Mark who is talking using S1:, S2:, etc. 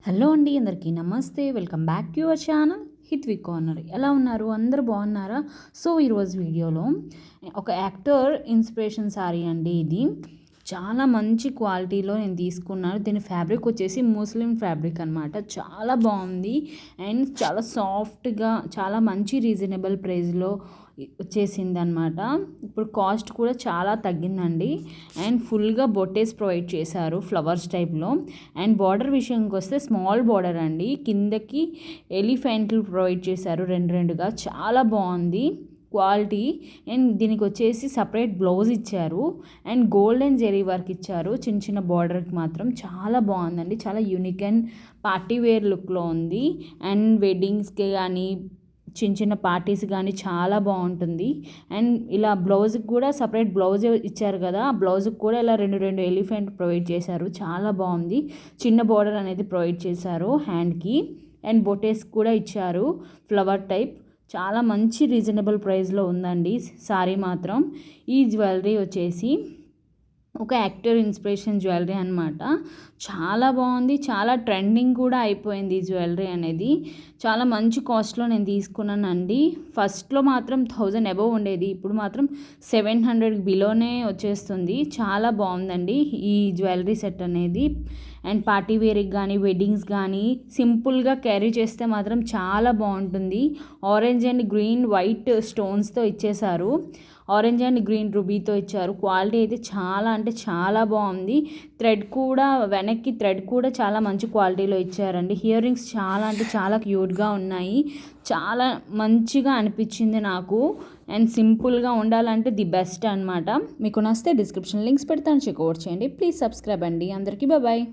S1: Hello అండి, అందరికీ నమస్తే. Welcome back to your channel Hitvik corner. ఎలా ఉన్నారు? అందరూ బాగున్నారా? సో ఈరోజు వీడియోలో ఒక యాక్టర్ ఇన్స్పిరేషన్ శారీ అండి. ఇది చాలా మంచి క్వాలిటీలో నేను తీసుకున్నాను. దీని ఫ్యాబ్రిక్ వచ్చేసి ముస్లిం ఫ్యాబ్రిక్ అనమాట. చాలా బాగుంది అండ్ చాలా సాఫ్ట్గా, చాలా మంచి రీజనబుల్ ప్రైస్లో వచ్చేసింది అనమాట. ఇప్పుడు కాస్ట్ కూడా చాలా తగ్గిందండి. అండ్ ఫుల్గా బొట్టేస్ ప్రొవైడ్ చేశారు ఫ్లవర్స్ టైప్లో. అండ్ బార్డర్ విషయానికి వస్తే స్మాల్ బార్డర్ అండి, కిందకి ఎలిఫెంట్లు ప్రొవైడ్ చేశారు రెండుగా. చాలా బాగుంది క్వాలిటీ. అండ్ దీనికి వచ్చేసి సపరేట్ బ్లౌజ్ ఇచ్చారు అండ్ గోల్డెన్ జెరీ వర్క్ ఇచ్చారు చిన్న బార్డర్కి మాత్రం. చాలా బాగుందండి, చాలా యూనిక్ అండ్ పార్టీ వేర్ లుక్లో ఉంది. అండ్ వెడ్డింగ్స్కి కానీ చిన్న పార్టీస్ కానీ చాలా బాగుంటుంది. అండ్ ఇలా బ్లౌజ్కి కూడా సపరేట్ బ్లౌజ్ ఇచ్చారు కదా, ఆ బ్లౌజ్కి కూడా ఇలా రెండు ఎలిఫెంట్ ప్రొవైడ్ చేశారు. చాలా బాగుంది. చిన్న బార్డర్ అనేది ప్రొవైడ్ చేశారు హ్యాండ్కి. అండ్ బొటేస్ కూడా ఇచ్చారు ఫ్లవర్ టైప్. చాలా మంచి రీజనబుల్ ప్రైస్లో ఉందండి సారీ మాత్రం. ఈ జ్యువెలరీ వచ్చేసి ఒక యాక్టర్ ఇన్స్పిరేషన్ జ్యువెలరీ అనమాట. చాలా బాగుంది, చాలా ట్రెండింగ్ కూడా అయిపోయింది ఈ జ్యువెలరీ అనేది. చాలా మంచి కాస్ట్లో నేను తీసుకున్నానండి. ఫస్ట్లో మాత్రం 1000 అబవ్ ఉండేది, ఇప్పుడు మాత్రం 700 బిలోనే వచ్చేస్తుంది. చాలా బాగుందండి ఈ జ్యువెలరీ సెట్ అనేది. అండ్ పార్టీ వేర్కి కానీ వెడ్డింగ్స్ కానీ సింపుల్గా క్యారీ చేస్తే మాత్రం చాలా బాగుంటుంది. ఆరెంజ్ అండ్ గ్రీన్ వైట్ స్టోన్స్తో ఇచ్చేశారు. ఆరెంజ్ అండ్ గ్రీన్ రుబీతో ఇచ్చారు. క్వాలిటీ అయితే చాలా అంటే చాలా బాగుంది. థ్రెడ్ కూడా, వెనక్కి థ్రెడ్ కూడా చాలా మంచి క్వాలిటీలో ఇచ్చారండి. ఇయర్ రింగ్స్ చాలా అంటే చాలా క్యూట్గా ఉన్నాయి. చాలా మంచిగా అనిపించింది నాకు. అండ్ సింపుల్గా ఉండాలంటే ది బెస్ట్ అనమాట. మీకు నచ్చితే డిస్క్రిప్షన్ లింక్స్ పెడతాను, చెక్అవుట్ చేయండి. ప్లీజ్ సబ్స్క్రైబ్ అండి. అందరికీ బాయ్.